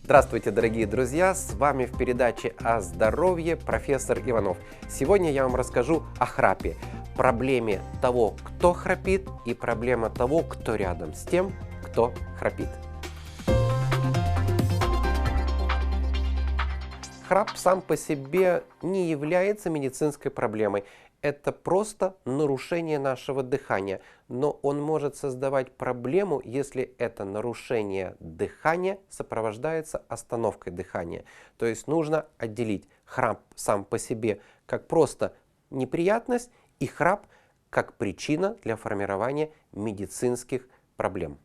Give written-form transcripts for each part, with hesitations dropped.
Здравствуйте, дорогие друзья! С вами в передаче о здоровье профессор Иванов. Сегодня я вам расскажу о храпе, проблеме того, кто храпит, и проблема того, кто рядом с тем, кто храпит. Храп сам по себе не является медицинской проблемой. Это просто нарушение нашего дыхания. Но он может создавать проблему, если это нарушение дыхания сопровождается остановкой дыхания. То есть нужно отделить храп сам по себе как просто неприятность и храп как причина для формирования медицинских проблем.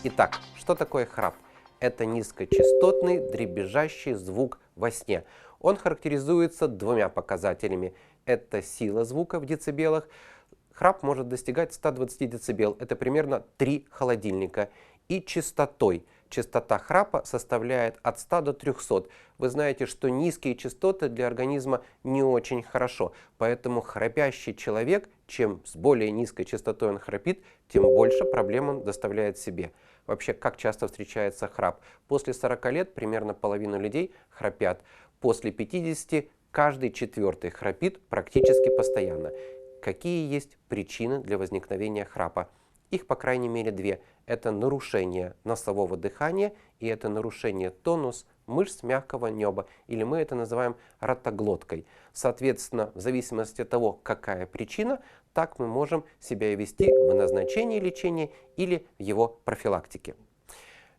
Итак, что такое храп? Это низкочастотный дребезжащий звук во сне. Он характеризуется двумя показателями. Это сила звука в децибелах. Храп может достигать 120 децибел. Это примерно 3 холодильника. И частотой. Частота храпа составляет от 100 до 300. Вы знаете, что низкие частоты для организма не очень хорошо. Поэтому храпящий человек, чем с более низкой частотой он храпит, тем больше проблем он доставляет себе. Вообще, как часто встречается храп? После 40 лет примерно половина людей храпят. После 50 каждый четвертый храпит практически постоянно. Какие есть причины для возникновения храпа? Их по крайней мере две. Это нарушение носового дыхания и это нарушение тонус мышц мягкого неба, или мы это называем ротоглоткой. Соответственно, в зависимости от того, какая причина, так мы можем себя и вести в назначении лечения или в его профилактике.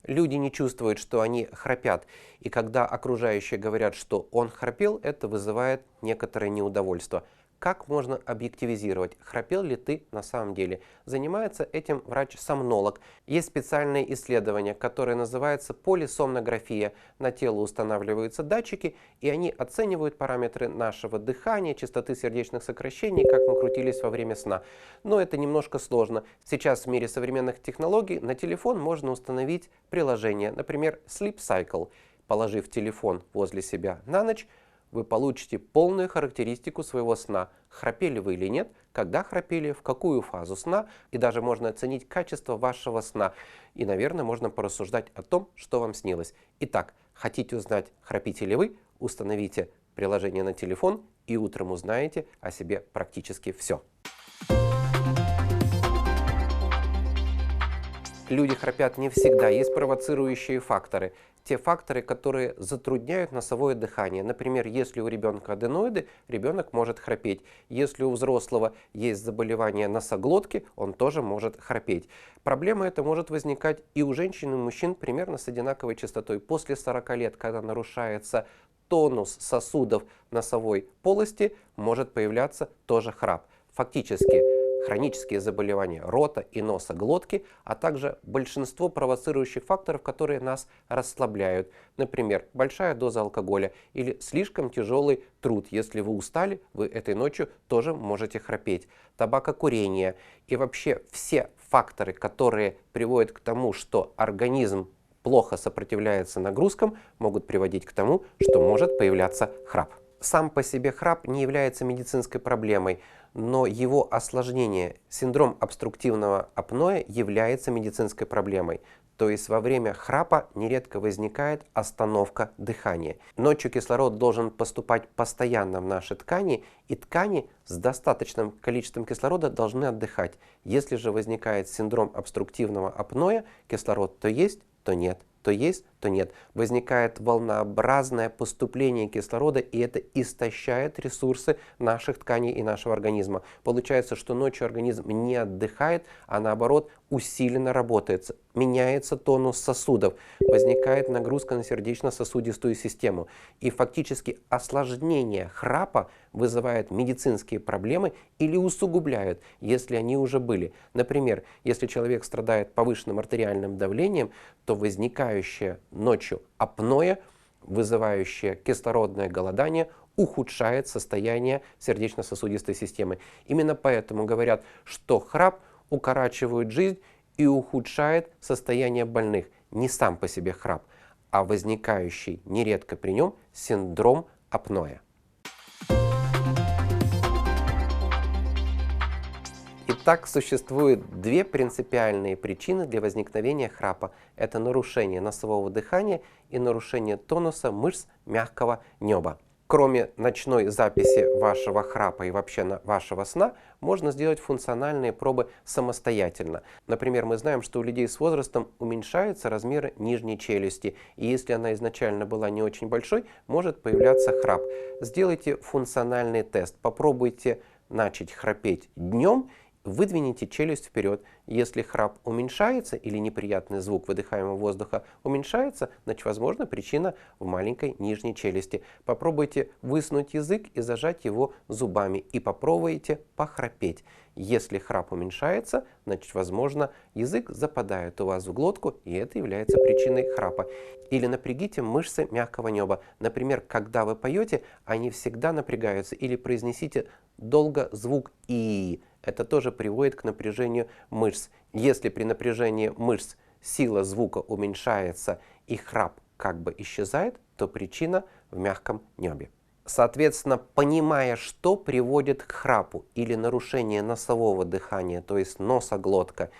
Люди не чувствуют, что они храпят, и когда окружающие говорят, что он храпел, это вызывает некоторое неудовольствие. Как можно объективизировать, храпел ли ты на самом деле? Занимается этим врач-сомнолог. Есть специальные исследования, которые называются полисомнография. На тело устанавливаются датчики, и они оценивают параметры нашего дыхания, частоты сердечных сокращений, как мы крутились во время сна. Но это немножко сложно. Сейчас в мире современных технологий на телефон можно установить приложение, например, Sleep Cycle. Положив телефон возле себя на ночь, вы получите полную характеристику своего сна. Храпели вы или нет, когда храпели, в какую фазу сна, и даже можно оценить качество вашего сна. И, наверное, можно порассуждать о том, что вам снилось. Итак, хотите узнать, храпите ли вы, установите приложение на телефон и утром узнаете о себе практически все. Люди храпят не всегда, есть провоцирующие факторы. Те факторы, которые затрудняют носовое дыхание. Например, если у ребенка аденоиды, ребенок может храпеть. Если у взрослого есть заболевание носоглотки, он тоже может храпеть. Проблема эта может возникать и у женщин, и у мужчин примерно с одинаковой частотой. После 40 лет, когда нарушается тонус сосудов носовой полости, может появляться тоже храп. Фактически, хронические заболевания рота и носоглотки, а также большинство провоцирующих факторов, которые нас расслабляют. Например, большая доза алкоголя или слишком тяжелый труд. Если вы устали, вы этой ночью тоже можете храпеть. Табакокурение и вообще все факторы, которые приводят к тому, что организм плохо сопротивляется нагрузкам, могут приводить к тому, что может появляться храп. Сам по себе храп не является медицинской проблемой, но его осложнение, синдром обструктивного апноэ, является медицинской проблемой. То есть во время храпа нередко возникает остановка дыхания. Ночью кислород должен поступать постоянно в наши ткани, и ткани с достаточным количеством кислорода должны отдыхать. Если же возникает синдром обструктивного апноэ, кислород то есть, то нет. То есть, то нет. Возникает волнообразное поступление кислорода, и это истощает ресурсы наших тканей и нашего организма. Получается, что ночью организм не отдыхает, а наоборот усиленно работает. Меняется тонус сосудов, возникает нагрузка на сердечно-сосудистую систему. И фактически осложнение храпа вызывает медицинские проблемы или усугубляют, если они уже были. Например, если человек страдает повышенным артериальным давлением, то возникающее ночью апноэ, вызывающее кислородное голодание, ухудшает состояние сердечно-сосудистой системы. Именно поэтому говорят, что храп укорачивает жизнь и ухудшает состояние больных. Не сам по себе храп, а возникающий нередко при нем синдром апноэ. Итак, существует две принципиальные причины для возникновения храпа. Это нарушение носового дыхания и нарушение тонуса мышц мягкого неба. Кроме ночной записи вашего храпа и вообще вашего сна, можно сделать функциональные пробы самостоятельно. Например, мы знаем, что у людей с возрастом уменьшаются размеры нижней челюсти, и если она изначально была не очень большой, может появляться храп. Сделайте функциональный тест, попробуйте начать храпеть днем. Выдвините челюсть вперед. Если храп уменьшается или неприятный звук выдыхаемого воздуха уменьшается, значит, возможно, причина в маленькой нижней челюсти. Попробуйте высунуть язык и зажать его зубами. И попробуйте похрапеть. Если храп уменьшается, значит, возможно, язык западает у вас в глотку, и это является причиной храпа. Или напрягите мышцы мягкого неба. Например, когда вы поете, они всегда напрягаются. Или произнесите долго звук «и». Это тоже приводит к напряжению мышц. Если при напряжении мышц сила звука уменьшается и храп как бы исчезает, то причина в мягком небе. Соответственно, понимая, что приводит к храпу или нарушение носового дыхания, то есть носоглотка,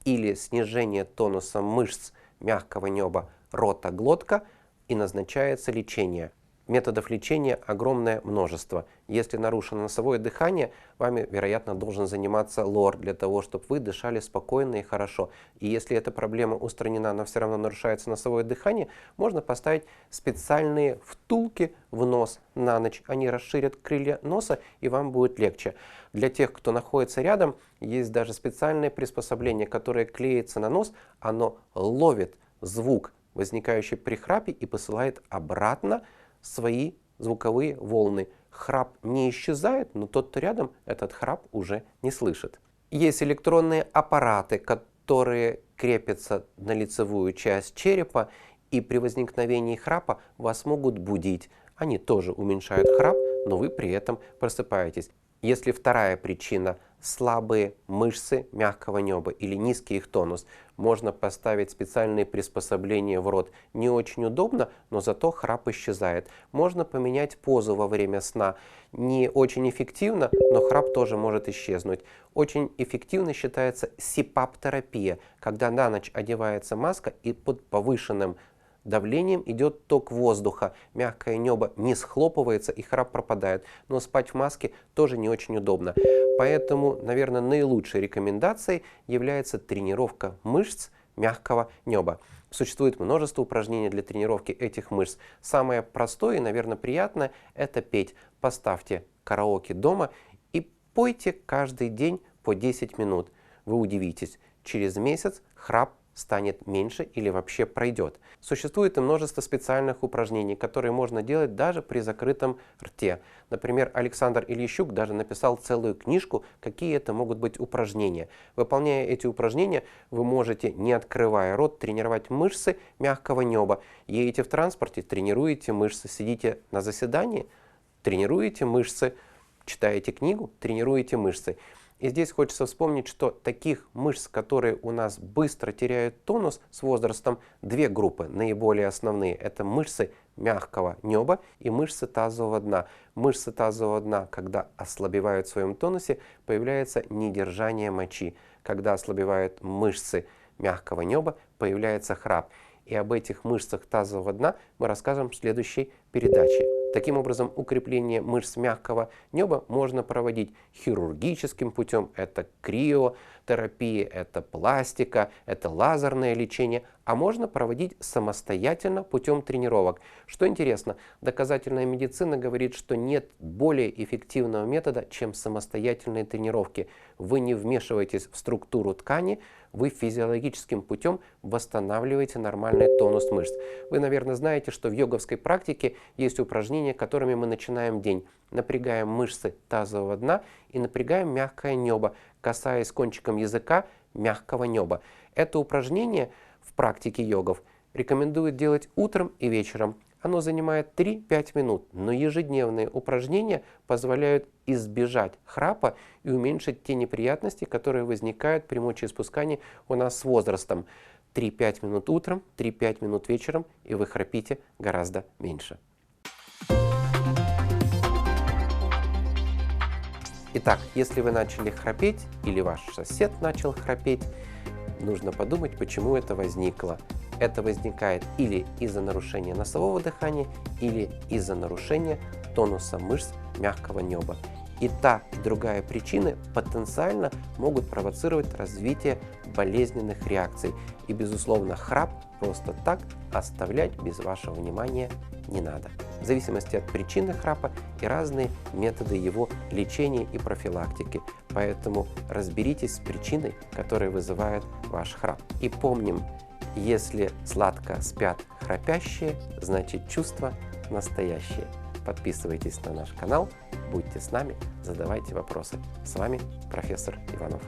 или снижение тонуса мышц мягкого неба рота глотка, и назначается лечение. Методов лечения огромное множество. Если нарушено носовое дыхание, вами, вероятно, должен заниматься лор для того, чтобы вы дышали спокойно и хорошо. И если эта проблема устранена, но все равно нарушается носовое дыхание, можно поставить специальные втулки в нос на ночь. Они расширят крылья носа, и вам будет легче. Для тех, кто находится рядом, есть даже специальное приспособление, которое клеится на нос. Оно ловит звук, возникающий при храпе, и посылает обратно свои звуковые волны. Храп не исчезает, но тот, кто рядом, этот храп уже не слышит. Есть электронные аппараты, которые крепятся на лицевую часть черепа, и при возникновении храпа вас могут будить. Они тоже уменьшают храп, но вы при этом просыпаетесь. Если вторая причина – слабые мышцы мягкого неба или низкий их тонус, можно поставить специальные приспособления в рот. Не очень удобно, но зато храп исчезает. Можно поменять позу во время сна. Не очень эффективно, но храп тоже может исчезнуть. Очень эффективно считается СИПАП-терапия, когда на ночь одевается маска и под повышенным давлением идет ток воздуха, мягкое небо не схлопывается и храп пропадает. Но спать в маске тоже не очень удобно. Поэтому, наверное, наилучшей рекомендацией является тренировка мышц мягкого неба. Существует множество упражнений для тренировки этих мышц. Самое простое и, наверное, приятное – это петь. Поставьте караоке дома и пойте каждый день по 10 минут. Вы удивитесь, через месяц храп станет меньше или вообще пройдет. Существует и множество специальных упражнений, которые можно делать даже при закрытом рте. Например, Александр Ильищук даже написал целую книжку, какие это могут быть упражнения. Выполняя эти упражнения, вы можете, не открывая рот, тренировать мышцы мягкого неба. Едете в транспорте, тренируете мышцы, сидите на заседании, тренируете мышцы, читаете книгу, тренируете мышцы. И здесь хочется вспомнить, что таких мышц, которые у нас быстро теряют тонус с возрастом, две группы, наиболее основные. Это мышцы мягкого неба и мышцы тазового дна. Мышцы тазового дна, когда ослабевают в своем тонусе, появляется недержание мочи. Когда ослабевают мышцы мягкого неба, появляется храп. И об этих мышцах тазового дна мы расскажем в следующей передаче. Таким образом, укрепление мышц мягкого неба можно проводить хирургическим путем. Это криотерапия, это пластика, это лазерное лечение. А можно проводить самостоятельно путем тренировок. Что интересно, доказательная медицина говорит, что нет более эффективного метода, чем самостоятельные тренировки. Вы не вмешиваетесь в структуру ткани, вы физиологическим путем восстанавливаете нормальный тонус мышц. Вы, наверное, знаете, что в йоговской практике есть упражнения, которыми мы начинаем день. Напрягаем мышцы тазового дна и напрягаем мягкое небо, касаясь кончиком языка мягкого неба. Это упражнение в практике йогов рекомендуют делать утром и вечером. Оно занимает 3-5 минут, но ежедневные упражнения позволяют избежать храпа и уменьшить те неприятности, которые возникают при мочеиспускании у нас с возрастом. 3-5 минут утром, 3-5 минут вечером, и вы храпите гораздо меньше. Итак, если вы начали храпеть или ваш сосед начал храпеть, нужно подумать, почему это возникло. Это возникает или из-за нарушения носового дыхания, или из-за нарушения тонуса мышц мягкого неба. И та, и другая причины потенциально могут провоцировать развитие болезненных реакций. И, безусловно, храп просто так оставлять без вашего внимания не надо. В зависимости от причины храпа и разные методы его лечения и профилактики. Поэтому разберитесь с причиной, которая вызывает ваш храп. И помним, если сладко спят храпящие, значит чувства настоящие. Подписывайтесь на наш канал, будьте с нами, задавайте вопросы. С вами профессор Иванов.